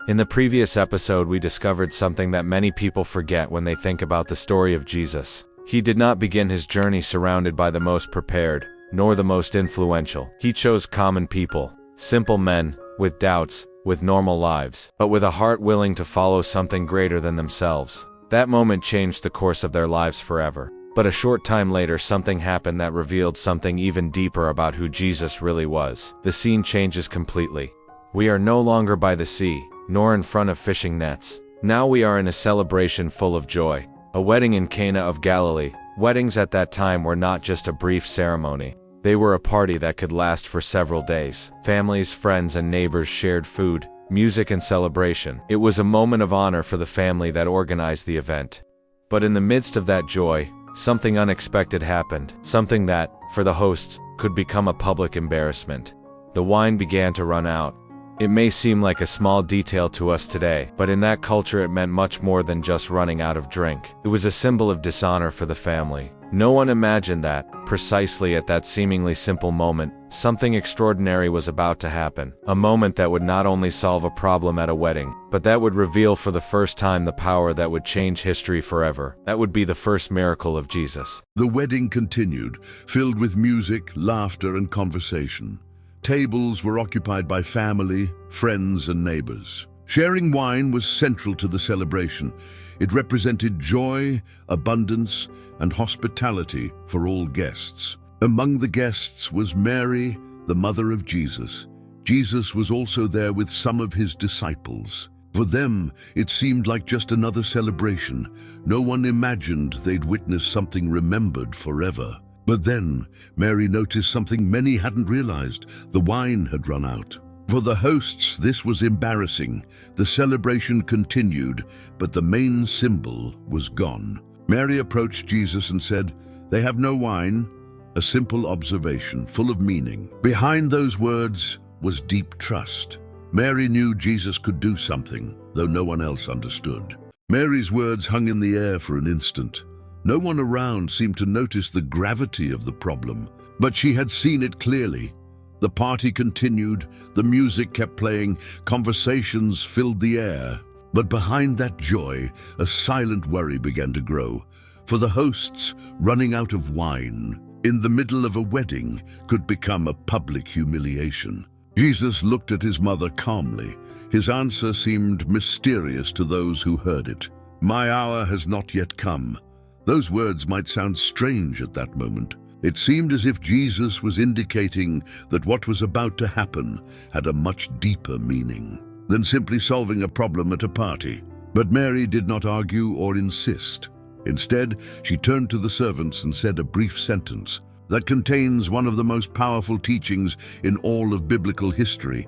In the previous episode, we discovered something that many people forget when they think about the story of Jesus. He did not begin his journey surrounded by the most prepared, nor the most influential. He chose common people, simple men, with doubts, with normal lives, but with a heart willing to follow something greater than themselves. That moment changed the course of their lives forever. But a short time later, something happened that revealed something even deeper about who Jesus really was. The scene changes completely. We are no longer by the sea, nor in front of fishing nets. Now we are in a celebration full of joy. A wedding in Cana of Galilee. Weddings at that time were not just a brief ceremony. They were a party that could last for several days. Families, friends, and neighbors shared food, music, and celebration. It was a moment of honor for the family that organized the event. But in the midst of that joy, something unexpected happened. Something that, for the hosts, could become a public embarrassment. The wine began to run out. It may seem like a small detail to us today, but in that culture it meant much more than just running out of drink. It was a symbol of dishonor for the family. No one imagined that, precisely at that seemingly simple moment, something extraordinary was about to happen. A moment that would not only solve a problem at a wedding, but that would reveal for the first time the power that would change history forever. That would be the first miracle of Jesus. The wedding continued, filled with music, laughter, and conversation. Tables were occupied by family, friends, and neighbors. Sharing wine was central to the celebration. It represented joy, abundance, and hospitality for all guests. Among the guests was Mary, the mother of Jesus. Jesus was also there with some of his disciples. For them, it seemed like just another celebration. No one imagined they'd witness something remembered forever. But then, Mary noticed something many hadn't realized. The wine had run out. For the hosts, this was embarrassing. The celebration continued, but the main symbol was gone. Mary approached Jesus and said, "They have no wine." A simple observation, full of meaning. Behind those words was deep trust. Mary knew Jesus could do something, though no one else understood. Mary's words hung in the air for an instant. No one around seemed to notice the gravity of the problem, but she had seen it clearly. The party continued, the music kept playing, conversations filled the air. But behind that joy, a silent worry began to grow. For the hosts, running out of wine in the middle of a wedding could become a public humiliation. Jesus looked at his mother calmly. His answer seemed mysterious to those who heard it. "My hour has not yet come." Those words might sound strange at that moment. It seemed as if Jesus was indicating that what was about to happen had a much deeper meaning than simply solving a problem at a party. But Mary did not argue or insist. Instead, she turned to the servants and said a brief sentence that contains one of the most powerful teachings in all of biblical history.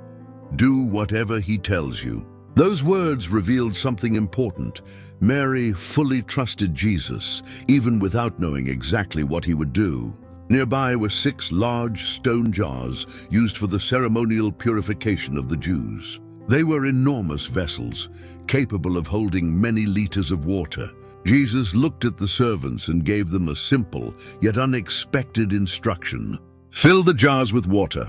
"Do whatever he tells you." Those words revealed something important. Mary fully trusted Jesus, even without knowing exactly what he would do. Nearby were 6 large stone jars used for the ceremonial purification of the Jews. They were enormous vessels, capable of holding many liters of water. Jesus looked at the servants and gave them a simple yet unexpected instruction. "Fill the jars with water."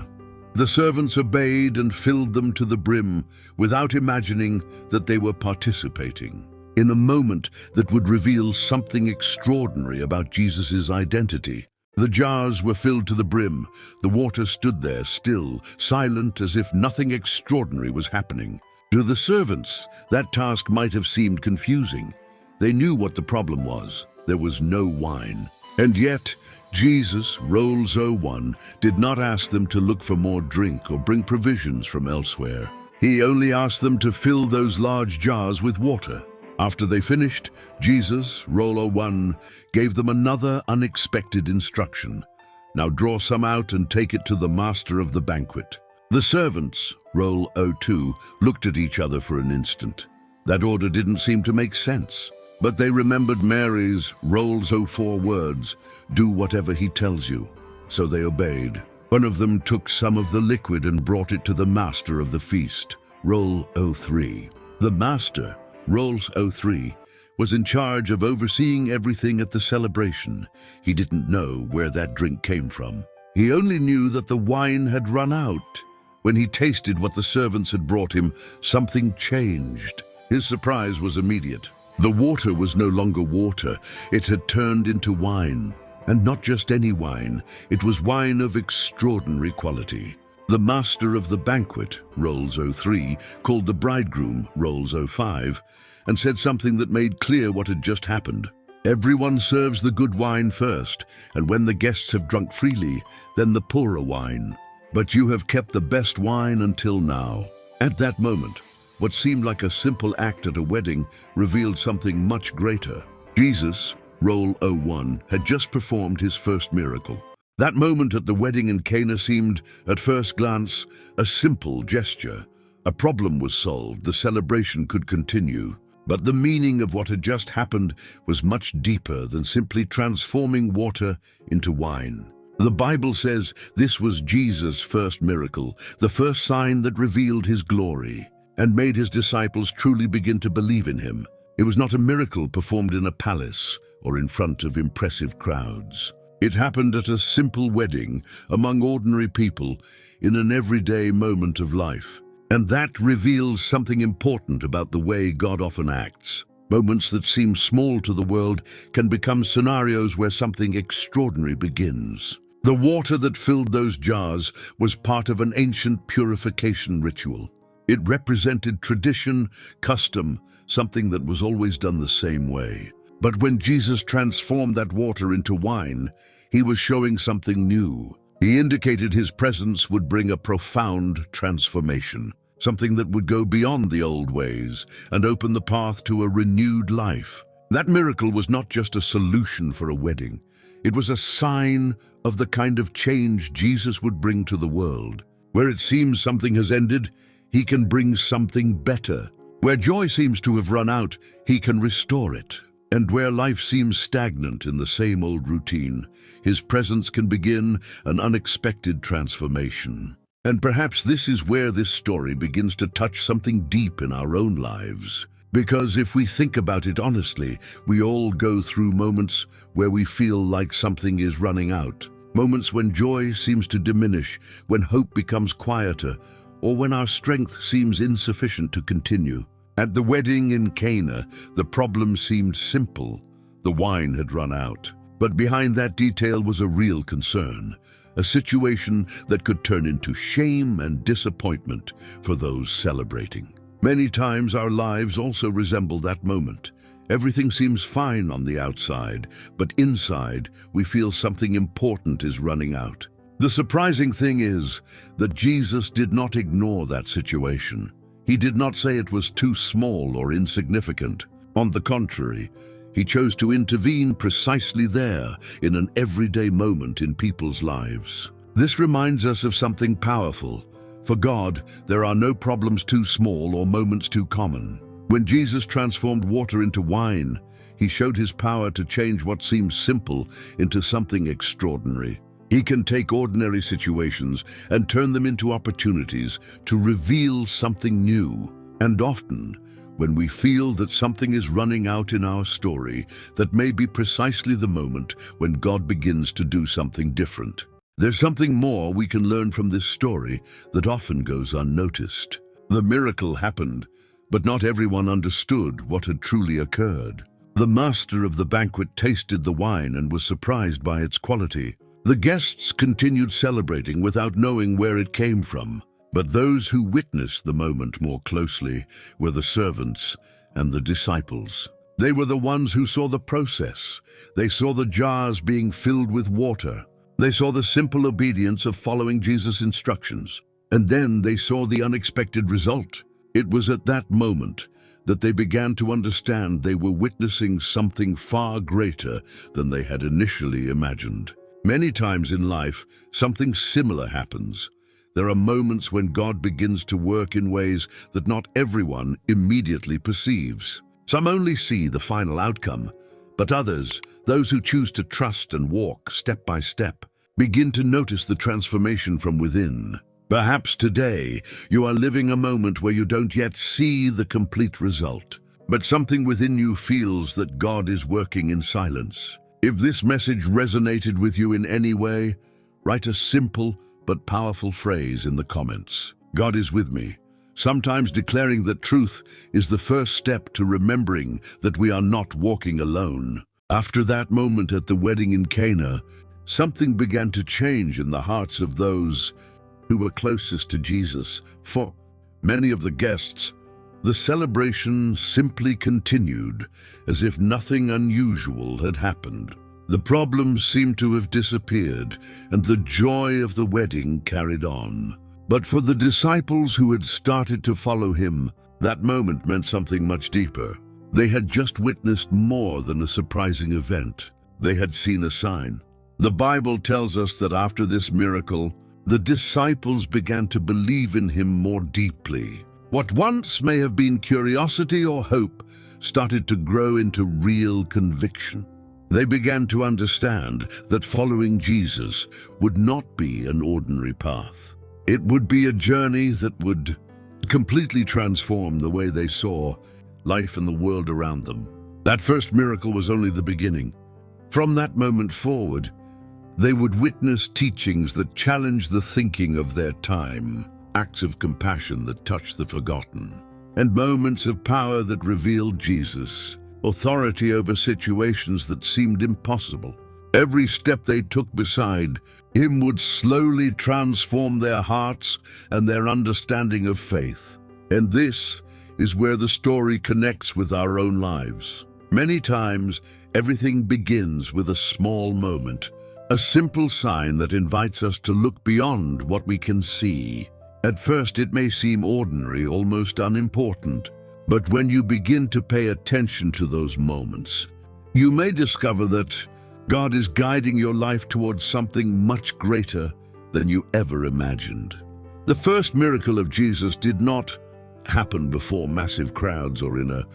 The servants obeyed and filled them to the brim without imagining that they were participating in a moment that would reveal something extraordinary about Jesus' identity. The jars were filled to the brim. The water stood there, still, silent, as if nothing extraordinary was happening. To the servants, that task might have seemed confusing. They knew what the problem was. There was no wine. And yet, Jesus, Rolls 01, did not ask them to look for more drink or bring provisions from elsewhere. He only asked them to fill those large jars with water. After they finished, Jesus, Roll 01, gave them another unexpected instruction. "Now draw some out and take it to the master of the banquet." The servants, Roll 02, looked at each other for an instant. That order didn't seem to make sense. But they remembered Mary's Rolls 04 words, "Do whatever he tells you." So they obeyed. One of them took some of the liquid and brought it to the master of the feast, Roll 03. The master, Rolls 03, was in charge of overseeing everything at the celebration. He didn't know where that drink came from. He only knew that the wine had run out. When he tasted what the servants had brought him, something changed. His surprise was immediate. The water was no longer water. It had turned into wine. And not just any wine. It was wine of extraordinary quality. The master of the banquet, Rolls 03, called the bridegroom, Rolls 05, and said something that made clear what had just happened. Everyone serves the good wine first, and when the guests have drunk freely, then the poorer wine. But you have kept the best wine until now. At that moment, what seemed like a simple act at a wedding revealed something much greater. Jesus, Roll 01, had just performed his first miracle. That moment at the wedding in Cana seemed, at first glance, a simple gesture. A problem was solved, the celebration could continue. But the meaning of what had just happened was much deeper than simply transforming water into wine. The Bible says this was Jesus' first miracle, the first sign that revealed his glory and made his disciples truly begin to believe in him. It was not a miracle performed in a palace or in front of impressive crowds. It happened at a simple wedding among ordinary people in an everyday moment of life. And that reveals something important about the way God often acts. Moments that seem small to the world can become scenarios where something extraordinary begins. The water that filled those jars was part of an ancient purification ritual. It represented tradition, custom, something that was always done the same way. But when Jesus transformed that water into wine, he was showing something new. He indicated his presence would bring a profound transformation. Something that would go beyond the old ways and open the path to a renewed life. That miracle was not just a solution for a wedding. It was a sign of the kind of change Jesus would bring to the world. Where it seems something has ended, he can bring something better. Where joy seems to have run out, he can restore it. And where life seems stagnant in the same old routine, his presence can begin an unexpected transformation. And perhaps this is where this story begins to touch something deep in our own lives. Because if we think about it honestly, we all go through moments where we feel like something is running out. Moments when joy seems to diminish, when hope becomes quieter, or when our strength seems insufficient to continue. At the wedding in Cana, the problem seemed simple. The wine had run out. But behind that detail was a real concern. A situation that could turn into shame and disappointment for those celebrating. Many times our lives also resemble that moment. Everything seems fine on the outside, but inside we feel something important is running out. The surprising thing is that Jesus did not ignore that situation. He did not say it was too small or insignificant. On the contrary, he chose to intervene precisely there in an everyday moment in people's lives. This reminds us of something powerful. For God, there are no problems too small or moments too common. When Jesus transformed water into wine, he showed his power to change what seems simple into something extraordinary. He can take ordinary situations and turn them into opportunities to reveal something new. And often, when we feel that something is running out in our story, that may be precisely the moment when God begins to do something different. There's something more we can learn from this story that often goes unnoticed. The miracle happened, but not everyone understood what had truly occurred. The master of the banquet tasted the wine and was surprised by its quality. The guests continued celebrating without knowing where it came from. But those who witnessed the moment more closely were the servants and the disciples. They were the ones who saw the process. They saw the jars being filled with water. They saw the simple obedience of following Jesus' instructions. And then they saw the unexpected result. It was at that moment that they began to understand they were witnessing something far greater than they had initially imagined. Many times in life, something similar happens. There are moments when God begins to work in ways that not everyone immediately perceives. Some only see the final outcome, but others, those who choose to trust and walk step by step, begin to notice the transformation from within. Perhaps today you are living a moment where you don't yet see the complete result, but something within you feels that God is working in silence. If this message resonated with you in any way, write a simple but powerful phrase in the comments. God is with me. Sometimes declaring that truth is the first step to remembering that we are not walking alone. After that moment at the wedding in Cana, something began to change in the hearts of those who were closest to Jesus. For many of the guests, the celebration simply continued as if nothing unusual had happened. The problems seemed to have disappeared, and the joy of the wedding carried on. But for the disciples who had started to follow him, that moment meant something much deeper. They had just witnessed more than a surprising event. They had seen a sign. The Bible tells us that after this miracle, the disciples began to believe in him more deeply. What once may have been curiosity or hope started to grow into real conviction. They began to understand that following Jesus would not be an ordinary path. It would be a journey that would completely transform the way they saw life and the world around them. That first miracle was only the beginning. From that moment forward, they would witness teachings that challenged the thinking of their time, acts of compassion that touched the forgotten, and moments of power that revealed Jesus, authority over situations that seemed impossible. Every step they took beside him would slowly transform their hearts and their understanding of faith. And this is where the story connects with our own lives. Many times, everything begins with a small moment, a simple sign that invites us to look beyond what we can see. At first, it may seem ordinary, almost unimportant, but when you begin to pay attention to those moments, you may discover that God is guiding your life towards something much greater than you ever imagined. The first miracle of Jesus did not happen before massive crowds or in a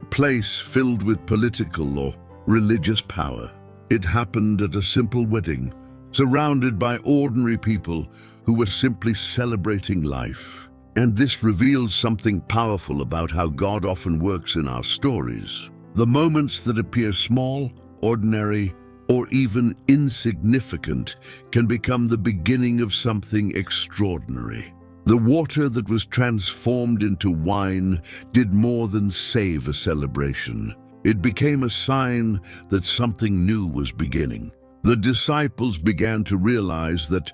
place filled with political or religious power. It happened at a simple wedding, surrounded by ordinary people who were simply celebrating life. And this reveals something powerful about how God often works in our stories. The moments that appear small, ordinary, or even insignificant can become the beginning of something extraordinary. The water that was transformed into wine did more than save a celebration. It became a sign that something new was beginning. The disciples began to realize that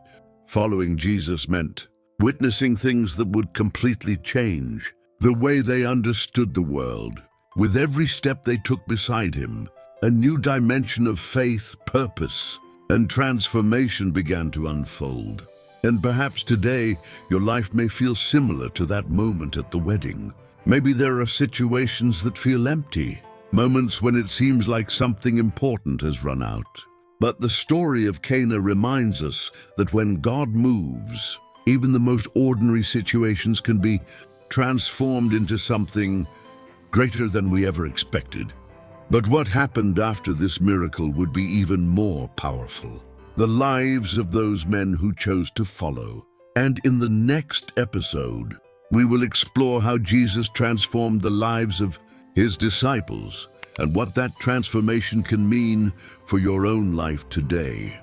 following Jesus meant witnessing things that would completely change the way they understood the world. With every step they took beside him, a new dimension of faith, purpose, and transformation began to unfold. And perhaps today, your life may feel similar to that moment at the wedding. Maybe there are situations that feel empty, moments when it seems like something important has run out. But the story of Cana reminds us that when God moves, even the most ordinary situations can be transformed into something greater than we ever expected. But what happened after this miracle would be even more powerful. The lives of those men who chose to follow. And in the next episode, we will explore how Jesus transformed the lives of his disciples and what that transformation can mean for your own life today.